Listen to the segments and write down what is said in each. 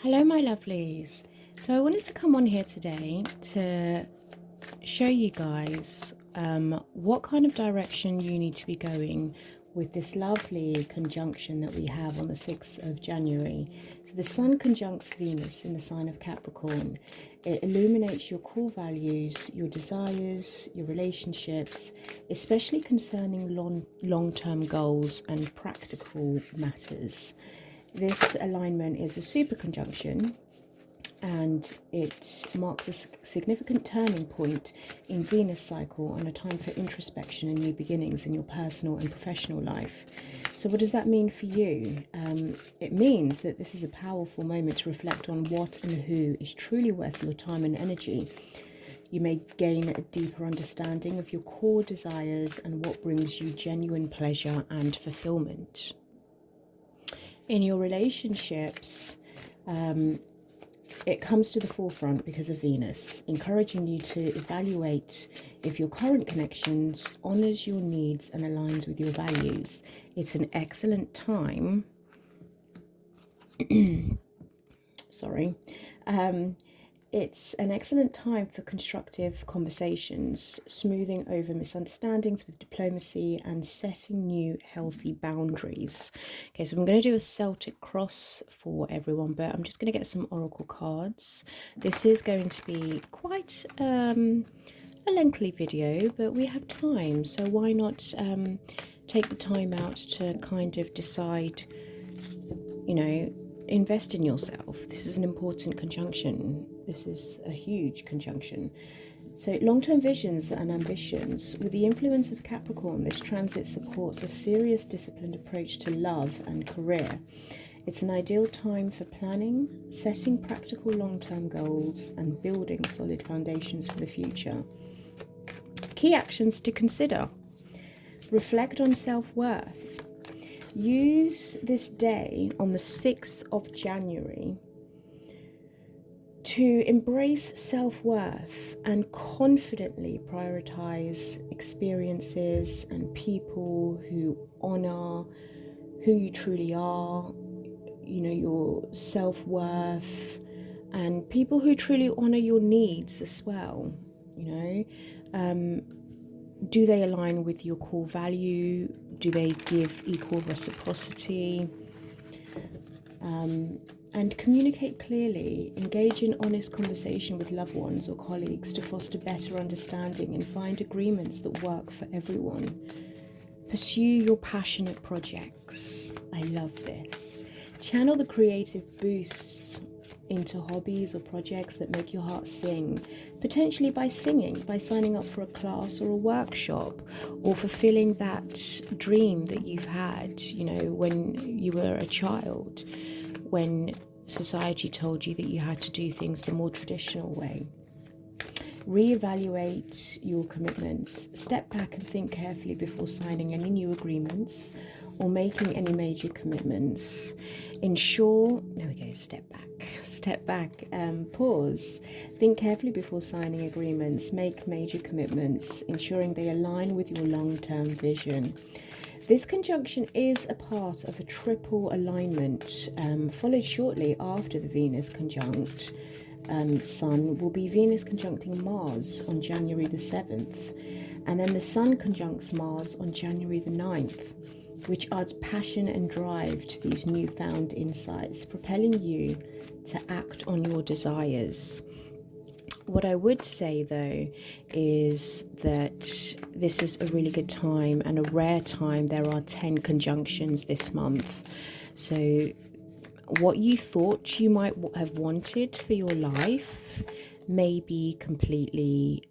Hello, my lovelies. So I wanted to come on here today to show you guys what kind of direction you need to be going with this lovely conjunction that we have on the 6th of January. So the Sun conjuncts Venus in the sign of Capricorn. It illuminates your core values, your desires, your relationships, especially concerning long-term goals and practical matters. This alignment is a super conjunction, and it marks a significant turning point in Venus cycle and a time for introspection and new beginnings in your personal and professional life. So what does that mean for you? It means that this is a powerful moment to reflect on what and who is truly worth your time and energy. You may gain a deeper understanding of your core desires and what brings you genuine pleasure and fulfillment. In your relationships, it comes to the forefront because of Venus, encouraging you to evaluate if your current connections honors your needs and aligns with your values. It's an excellent time. Sorry. It's an excellent time for constructive conversations, smoothing over misunderstandings with diplomacy and setting new healthy boundaries. Okay, so I'm going to do a Celtic cross for everyone, but I'm just going to get some oracle cards. This is going to be quite a lengthy video, but we have time, so why not take the time out to kind of decide, invest in yourself. This is an important conjunction. This is a huge conjunction. So long-term visions and ambitions. With the influence of Capricorn, this transit supports a serious, disciplined approach to love and career. It's an ideal time for planning, setting practical long-term goals, and building solid foundations for the future. Key actions to consider. Reflect on self-worth. Use this day on the 6th of January to embrace self-worth and confidently prioritize experiences and people who honor who you truly are, your self-worth, and people who truly honor your needs as well. Do they align with your core value? Do they give equal reciprocity? And communicate clearly. Engage in honest conversation with loved ones or colleagues to foster better understanding and find agreements that work for everyone. Pursue your passionate projects. I love this. Channel the creative boosts into hobbies or projects that make your heart sing, potentially by singing, by signing up for a class or a workshop, or fulfilling that dream that you've had, when you were a child, when society told you that you had to do things the more traditional way. Reevaluate your commitments. Step back and think carefully before signing any new agreements or making any major commitments. Step back, pause. Think carefully before signing agreements, make major commitments, ensuring they align with your long-term vision. This conjunction is a part of a triple alignment, followed shortly after the Venus conjunct. Sun will be Venus conjuncting Mars on January the 7th, and then the Sun conjuncts Mars on January the 9th, which adds passion and drive to these newfound insights, propelling you to act on your desires. What I would say, though, is that this is a really good time and a rare time. There are 10 conjunctions this month. So what you thought you might have wanted for your life may be completely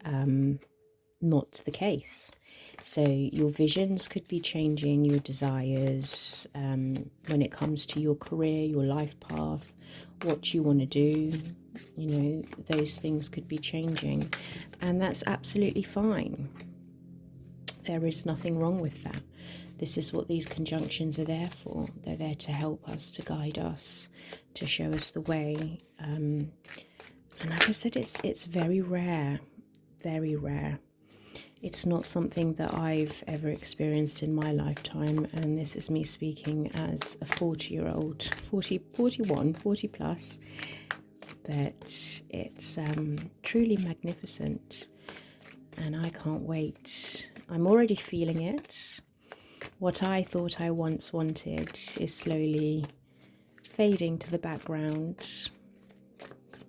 not the case. So your visions could be changing, your desires, when it comes to your career, your life path, what you want to do, those things could be changing, and that's absolutely fine. There is nothing wrong with that. This is what these conjunctions are there for. They're there to help us, to guide us, to show us the way. And like I said, it's very rare, very rare. It's not something that I've ever experienced in my lifetime, and this is me speaking as a 40-year-old, 41, 40 plus, but it's truly magnificent, and I can't wait. I'm already feeling it. What I thought I once wanted is slowly fading to the background.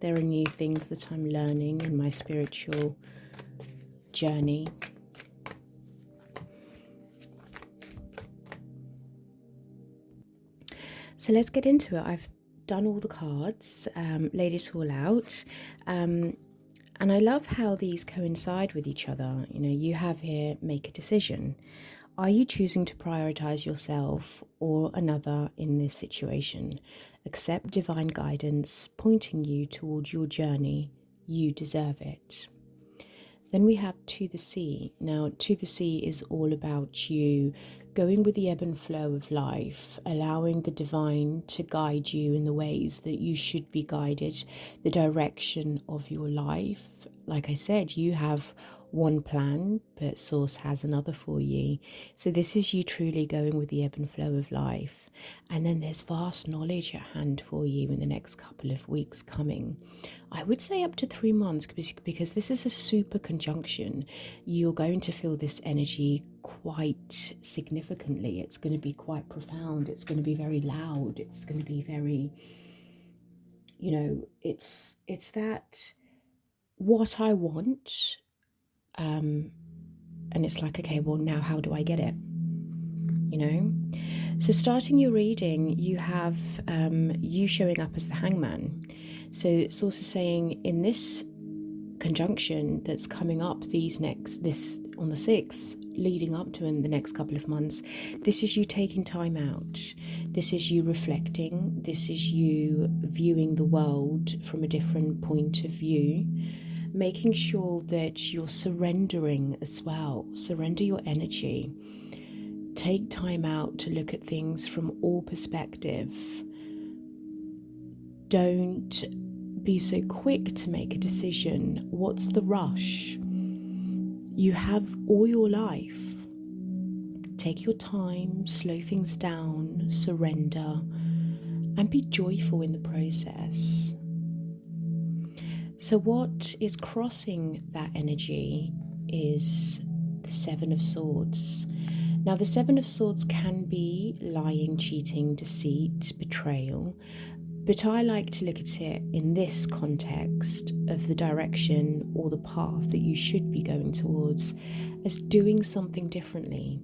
There are new things that I'm learning in my spiritual journey. So let's get into it. I've done all the cards, laid it all out, and I love how these coincide with each other. You know, you have here, make a decision. Are you choosing to prioritize yourself or another in this situation? Accept divine guidance pointing you towards your journey. You deserve it. Then we have To the Sea. Now, To the Sea is all about you going with the ebb and flow of life, allowing the divine to guide you in the ways that you should be guided, the direction of your life. Like I said, you have one plan, but Source has another for you. So this is you truly going with the ebb and flow of life. And then there's vast knowledge at hand for you in the next couple of weeks coming. I would say up to 3 months, because this is a super conjunction. You're going to feel this energy quite significantly. It's going to be quite profound. It's going to be very loud. It's going to be very, you know, it's that what I want. And it's like, okay, well, now how do I get it? You know? So starting your reading, you have you showing up as the Hangman. So Source is saying in this conjunction that's coming up this on the 6th, leading up to in the next couple of months, this is you taking time out. This is you reflecting. This is you viewing the world from a different point of view. Making sure that you're surrendering as well. Surrender your energy. Take time out to look at things from all perspective. Don't be so quick to make a decision. What's the rush? You have all your life. Take your time, slow things down, surrender, and be joyful in the process. So what is crossing that energy is the 7 of Swords. Now, the 7 of Swords can be lying, cheating, deceit, betrayal, but I like to look at it in this context of the direction or the path that you should be going towards as doing something differently.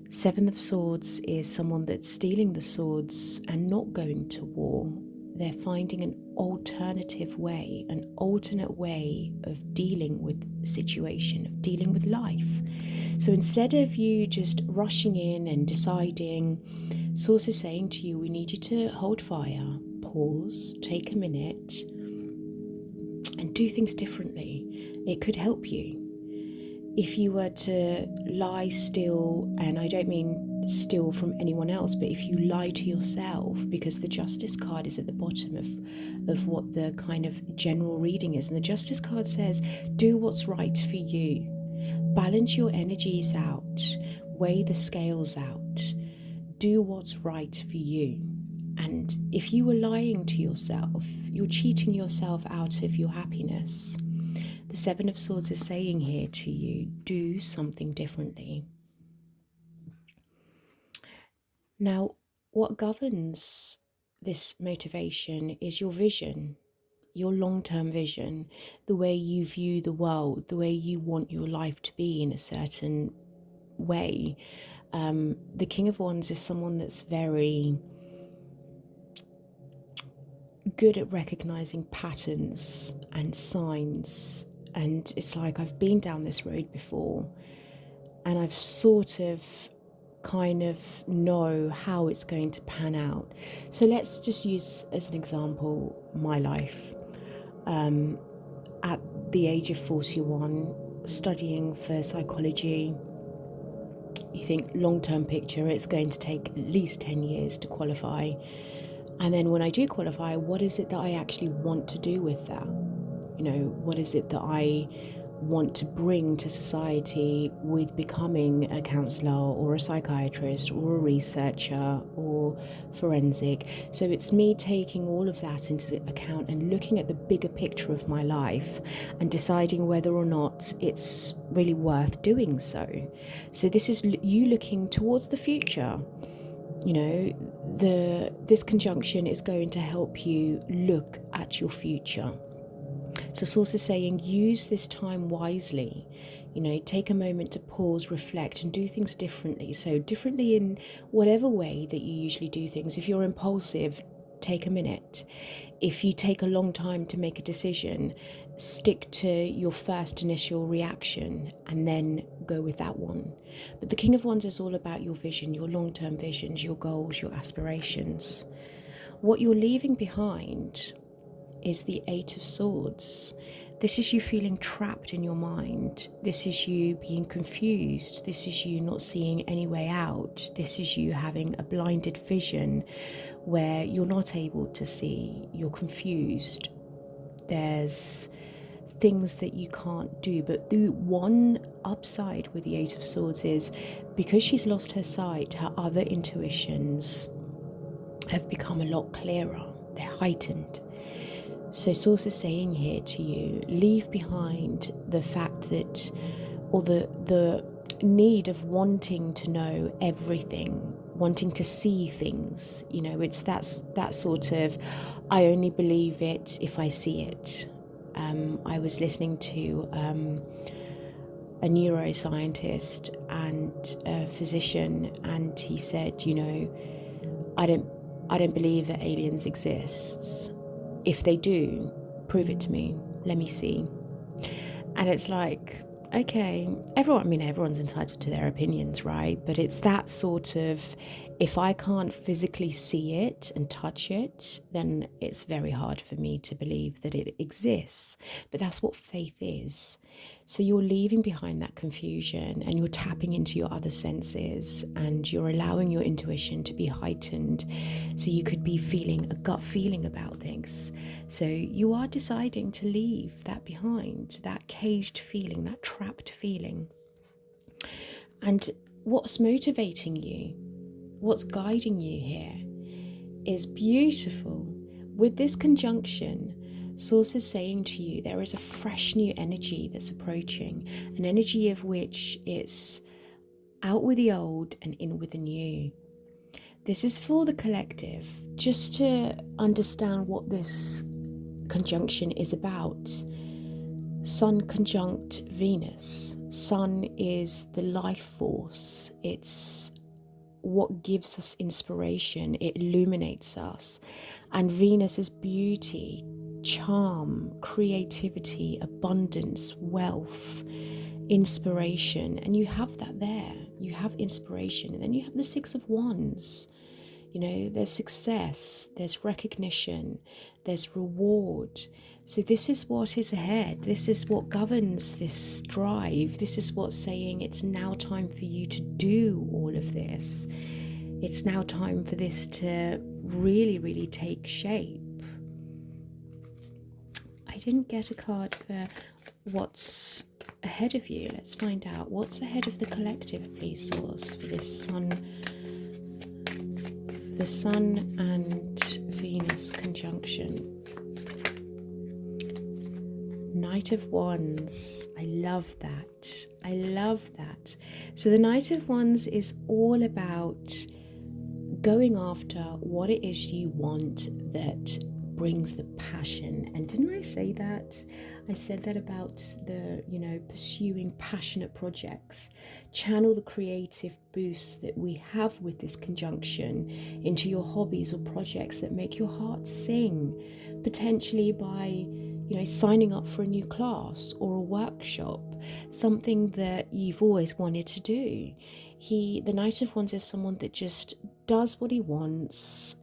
7 of Swords is someone that's stealing the swords and not going to war. They're finding an alternative way, an alternate way of dealing with the situation, of dealing with life. So instead of you just rushing in and deciding, Source is saying to you, we need you to hold fire, pause, take a minute, and do things differently. It could help you. If you were to lie still, and I don't mean steal from anyone else, but if you lie to yourself, because the Justice card is at the bottom of what the kind of general reading is, and the Justice card says, do what's right for you. Balance your energies out, weigh the scales out, do what's right for you. And if you were lying to yourself, you're cheating yourself out of your happiness. The 7 of Swords is saying here to you, do something differently. Now, what governs this motivation is your vision, your long-term vision, the way you view the world, the way you want your life to be in a certain way. The King of Wands is someone that's very good at recognizing patterns and signs. And it's like, I've been down this road before, and I've sort of kind of know how it's going to pan out. So let's just use as an example my life. At the age of 41, studying for psychology, you think long-term picture, it's going to take at least 10 years to qualify. And then when I do qualify, what is it that I actually want to do with that? You know, what is it that I want to bring to society with becoming a counsellor or a psychiatrist or a researcher or forensic. So it's me taking all of that into account and looking at the bigger picture of my life and deciding whether or not it's really worth doing so. So this is you looking towards the future. You know, this conjunction is going to help you look at your future. So Source is saying, use this time wisely. You know, take a moment to pause, reflect, and do things differently. So differently in whatever way that you usually do things. If you're impulsive, take a minute. If you take a long time to make a decision, stick to your first initial reaction and then go with that one. But the King of Wands is all about your vision, your long-term visions, your goals, your aspirations. What you're leaving behind is the Eight of Swords. This is you feeling trapped in your mind. This is you being confused. This is you not seeing any way out. This is you having a blinded vision where you're not able to see. You're confused. There's things that you can't do. But the one upside with the Eight of Swords is because she's lost her sight, her other intuitions have become a lot clearer. They're heightened. So Source is saying here to you, leave behind the fact that, or the need of wanting to know everything, wanting to see things. You know, it's that sort of, I only believe it if I see it. I was listening to a neuroscientist and a physician, and he said, you know, I don't believe that aliens exist. If they do, prove it to me. Let me see. And it's like, okay, everyone's entitled to their opinions, right? But it's that sort of, if I can't physically see it and touch it, then it's very hard for me to believe that it exists. But that's what faith is. So you're leaving behind that confusion and you're tapping into your other senses and you're allowing your intuition to be heightened. So you could be feeling a gut feeling about things. So you are deciding to leave that behind, that caged feeling, that trapped feeling. And what's motivating you, what's guiding you here is beautiful. With this conjunction, Source is saying to you, there is a fresh new energy that's approaching, an energy of which it's out with the old and in with the new. This is for the collective, just to understand what this conjunction is about. Sun conjunct Venus. Sun is the life force. It's what gives us inspiration. It illuminates us. And Venus is beauty, charm, creativity, abundance, wealth, inspiration. And you have that there. You have inspiration. And then you have the Six of Wands. You know, there's success, there's recognition, there's reward. So this is what is ahead. This is what governs this drive. This is what's saying it's now time for you to do all of this. It's now time for this to really, really take shape. I didn't get a card for what's ahead of you. Let's find out. What's ahead of the collective, please, Source, for this Sun and Venus conjunction. Knight of Wands. I love that. I love that. So the Knight of Wands is all about going after what it is you want that brings the passion. And didn't I say that? I said that about the, pursuing passionate projects. Channel the creative boost that we have with this conjunction into your hobbies or projects that make your heart sing, potentially by signing up for a new class or a workshop, something that you've always wanted to do. The Knight of Wands is someone that just does what he wants.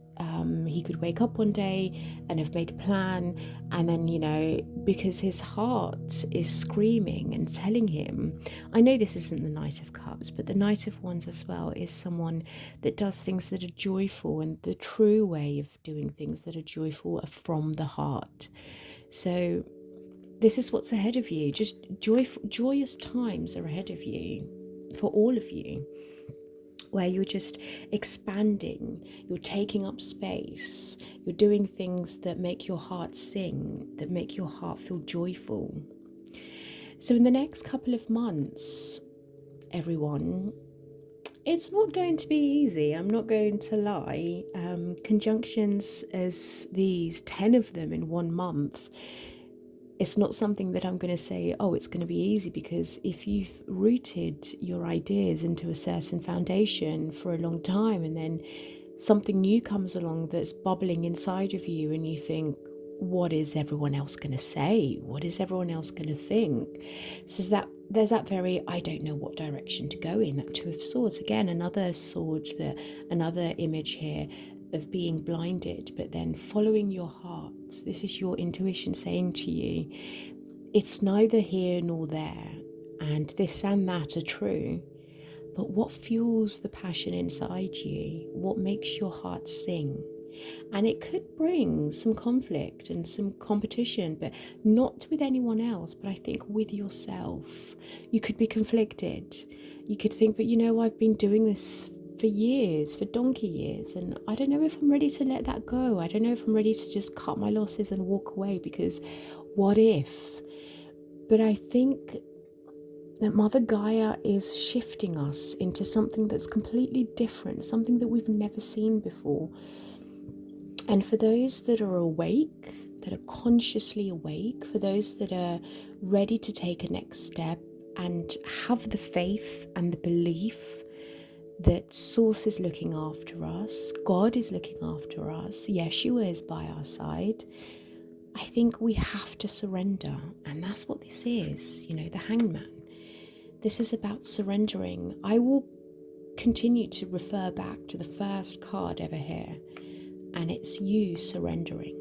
He could wake up one day and have made a plan, and then, because his heart is screaming and telling him, I know this isn't the Knight of Cups, but the Knight of Wands as well is someone that does things that are joyful, and the true way of doing things that are joyful are from the heart. So this is what's ahead of you. Just joyous times are ahead of you for all of you, where you're just expanding, you're taking up space, you're doing things that make your heart sing, that make your heart feel joyful. So in the next couple of months, everyone, it's not going to be easy, I'm not going to lie. Conjunctions as these, 10 of them in 1 month, it's not something that I'm going to say, oh, it's going to be easy, because if you've rooted your ideas into a certain foundation for a long time, and then something new comes along that's bubbling inside of you, and you think, what is everyone else going to say? What is everyone else going to think? So there's that very, I don't know what direction to go in, that Two of Swords. Again, another sword, another image here of being blinded, but then following your heart. This is your intuition saying to you, it's neither here nor there, and this and that are true, but what fuels the passion inside you? What makes your heart sing? And it could bring some conflict and some competition, but not with anyone else, but I think with yourself. You could be conflicted. You could think, but I've been doing this for years, for donkey years, and I don't know if I'm ready to let that go. I don't know if I'm ready to just cut my losses and walk away, because what if? But I think that Mother Gaia is shifting us into something that's completely different, something that we've never seen before. And for those that are awake, that are consciously awake, for those that are ready to take a next step and have the faith and the belief that Source is looking after us, God is looking after us, Yeshua is by our side, I think we have to surrender. And that's what this is, the Hangman. This is about surrendering. I will continue to refer back to the first card ever here, and it's you surrendering.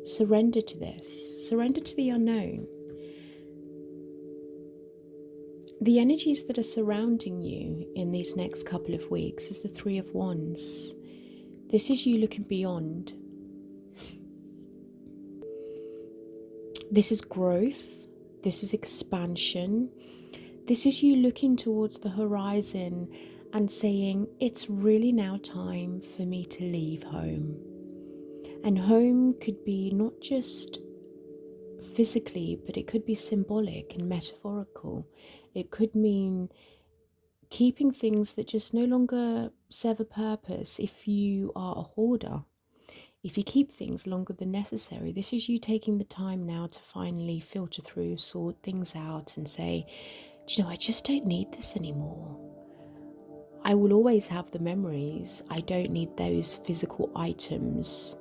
Surrender to this. Surrender to the unknown. The energies that are surrounding you in these next couple of weeks is the Three of Wands. This is you looking beyond. This is growth. This is expansion. This is you looking towards the horizon and saying, it's really now time for me to leave home. And home could be not just physically, but it could be symbolic and metaphorical. It could mean keeping things that just no longer serve a purpose. If you are a hoarder, if you keep things longer than necessary, this is you taking the time now to finally filter through, sort things out and say, I just don't need this anymore. I will always have the memories. I don't need those physical items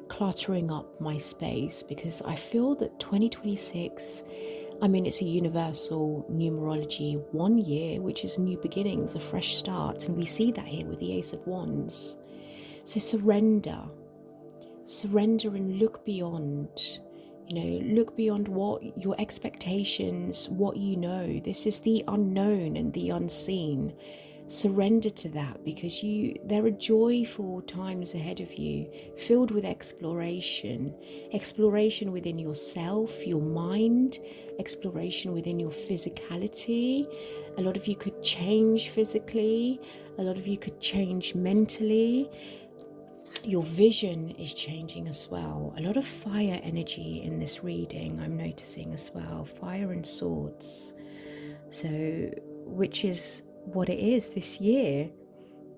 cluttering up my space, because I feel that 2026, it's a universal numerology 1 year, which is new beginnings, a fresh start. And we see that here with the Ace of Wands. So surrender and look beyond. Look beyond what your expectations, what This is the unknown and the unseen. Surrender to that, because there are joyful times ahead of you, filled with exploration within yourself, your mind, exploration within your physicality. A lot of you could change physically, a lot of you could change mentally. Your vision is changing as well. A lot of fire energy in this reading, I'm noticing as well. Fire and swords. So, which is what it is this year.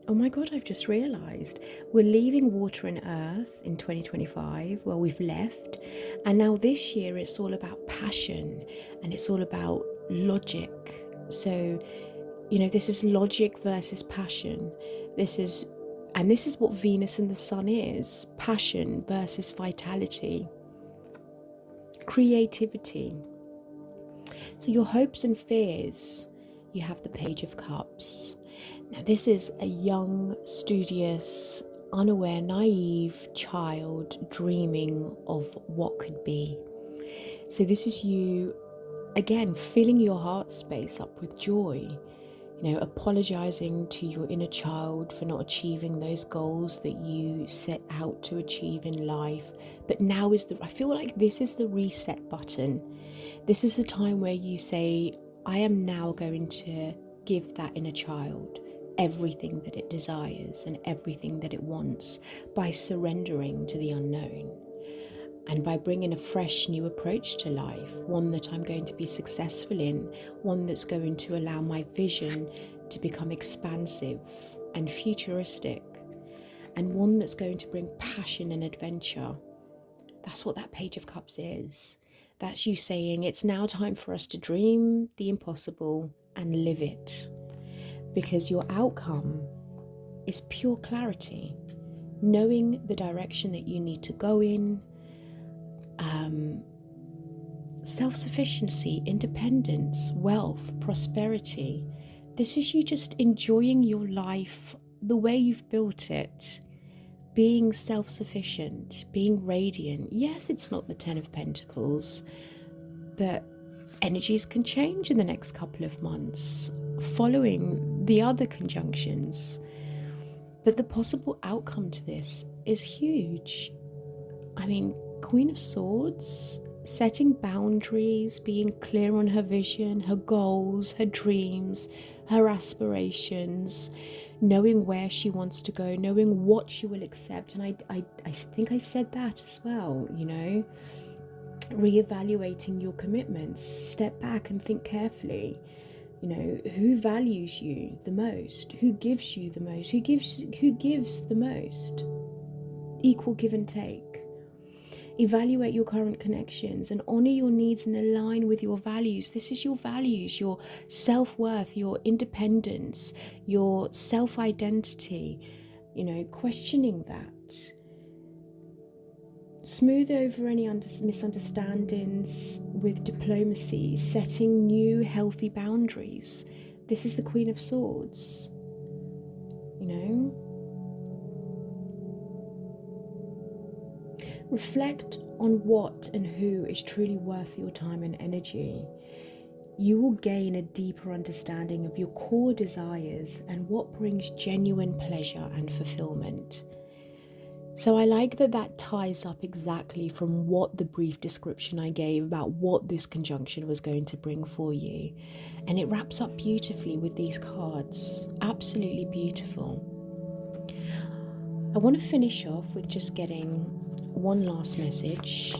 Oh my God, I've just realized we're leaving water and earth in 2025. Well, we've left, and now this year it's all about passion and it's all about logic. So this is logic versus passion. This is what Venus and the Sun is. Passion versus vitality, creativity. So your hopes and fears. You have the Page of Cups. Now this is a young, studious, unaware, naive child dreaming of what could be. So this is you, again, filling your heart space up with joy. Apologizing to your inner child for not achieving those goals that you set out to achieve in life, But now I feel like this is the reset button. This is the time where you say, I am now going to give that inner child everything that it desires and everything that it wants by surrendering to the unknown. And by bringing a fresh new approach to life, one that I'm going to be successful in, one that's going to allow my vision to become expansive and futuristic, and one that's going to bring passion and adventure. That's what that Page of Cups is. That's you saying it's now time for us to dream the impossible and live it. Because your outcome is pure clarity, knowing the direction that you need to go in, self-sufficiency, independence, wealth, prosperity. This is you just enjoying your life the way you've built it, being self-sufficient, being radiant. Yes, it's not the 10 of Pentacles, but energies can change in the next couple of months following the other conjunctions. But the possible outcome to this is huge. I mean, Queen of Swords, setting boundaries, being clear on her vision, her goals, her dreams, her aspirations, knowing where she wants to go, knowing what she will accept. And I think I said that as well, reevaluating your commitments. Step back and think carefully. Who values you the most? Who gives you the most? Who gives the most? Equal give and take. Evaluate your current connections and honor your needs and align with your values. This is your values, your self-worth, your independence, your self-identity. Questioning that. Smooth over any misunderstandings with diplomacy, setting new healthy boundaries. This is the Queen of Swords. Reflect on what and who is truly worth your time and energy. You will gain a deeper understanding of your core desires and what brings genuine pleasure and fulfillment. So I like that ties up exactly from what the brief description I gave about what this conjunction was going to bring for you. And it wraps up beautifully with these cards. Absolutely beautiful. I want to finish off with just getting one last message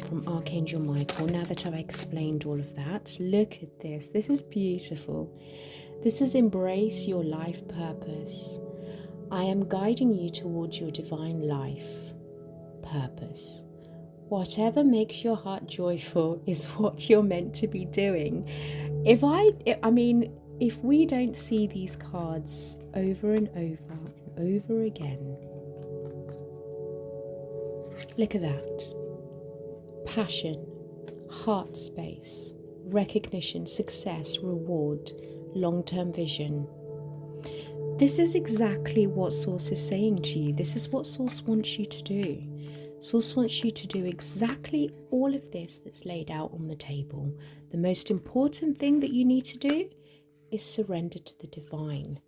from Archangel Michael. Now that I've explained all of that, look at this. This is beautiful. This is embrace your life purpose. I am guiding you towards your divine life purpose. Whatever makes your heart joyful is what you're meant to be doing. If we don't see these cards over and over and over again, look at that. Passion, heart space, recognition, success, reward, long-term vision. This is exactly what Source is saying to you. This is what Source wants you to do. Source wants you to do exactly all of this that's laid out on the table. The most important thing that you need to do is surrender to the divine.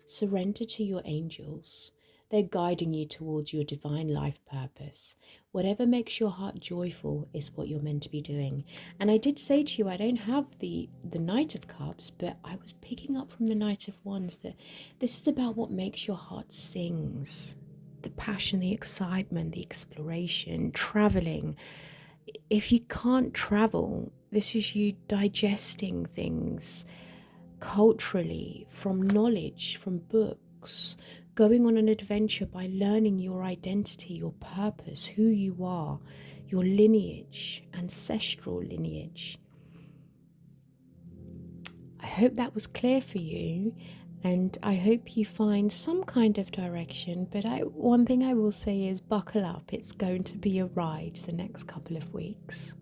Surrender to your angels. They're guiding you towards your divine life purpose. Whatever makes your heart joyful is what you're meant to be doing. And I did say to you, I don't have the Knight of Cups, but I was picking up from the Knight of Wands that this is about what makes your heart sings. The passion, the excitement, the exploration, traveling. If you can't travel, this is you digesting things culturally, from knowledge, from books, going on an adventure by learning your identity, your purpose, who you are, your lineage, ancestral lineage. I hope that was clear for you, and I hope you find some kind of direction. But one thing I will say is buckle up. It's going to be a ride the next couple of weeks.